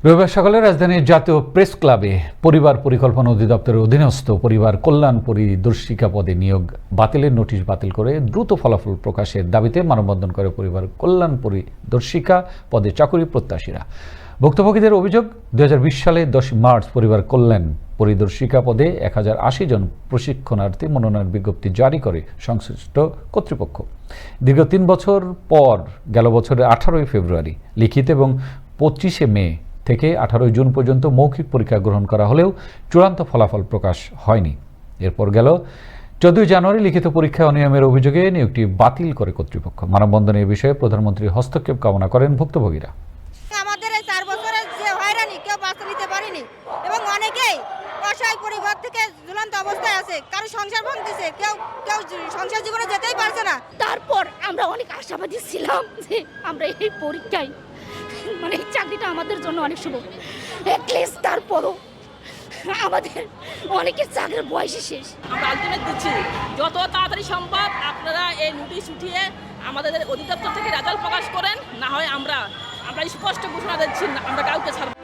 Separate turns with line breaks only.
রবিবার সকালে রাজধানীর জাতীয় প্রেস ক্লাবে পরিবার পরিকল্পনা অধিদপ্তরের অধীনস্থ পরিবার কল্যাণ পরিদর্শিকা পদে নিয়োগ বাতিলের নোটিশ বাতিল করে দ্রুত ফলাফল প্রকাশের দাবিতে মানববন্ধন করে পরিবার কল্যাণ পরিদর্শিকা পদে চাকরি প্রত্যাশীরা। ভুক্তভোগীদের অভিযোগ, 2020 সালে 10 মার্চ পরিবার কল্যাণ পরিদর্শিকা পদে 1080 জন প্রশিক্ষণার্থী মনোনয়ন বিজ্ঞপ্তি জারি করে সংশ্লিষ্ট কর্তৃপক্ষ। দীর্ঘ 3 বছর পর গেল বছরের 18 ফেব্রুয়ারি লিখিত এবং 25 মে থেকে 18 জুন পর্যন্ত মৌখিক পরীক্ষা গ্রহণ করা হলেও চূড়ান্ত ফলাফল প্রকাশ হয়নি। এরপর গেল 14 জানুয়ারি লিখিত পরীক্ষায় অনিয়মের অভিযোগে নিয়োগটি বাতিল করে কর্তৃপক্ষ। মানববন্ধনের বিষয়ে প্রধানমন্ত্রীর হস্তক্ষেপ কামনা করেন ভুক্তভোগীরা।
আমাদের এই 4 বছরের যে হয়রানি কেউ বাঁচতে নিতে পারেনি এবং অনেকেই অসহায় পরিবার থেকে ঝুলন্ত অবস্থায় আছে, কারো সংসার ভাঙতেছে, কেউ সংসার জীবনে যেতেই পারছে না।
তারপর আমরা অনেক আশাবাদী ছিলাম যে আমরা এই পরীক্ষায় এই চাকরিটা আমাদের জন্য অনেক শুভ। অ্যাটলিস্ট তারপরও আমাদের অনেকের চাকরির বয়সই শেষ।
আমরা আলটিমেট দিচ্ছি যত তাড়াতাড়ি সম্ভব আপনারা এই নোটিশ উঠিয়ে আমাদের অধিদপ্তর থেকে রেজাল্ট প্রকাশ করেন, না হয় আমরা স্পষ্ট ঘোষণা দিচ্ছি আমরা কাউকে ছাড়ব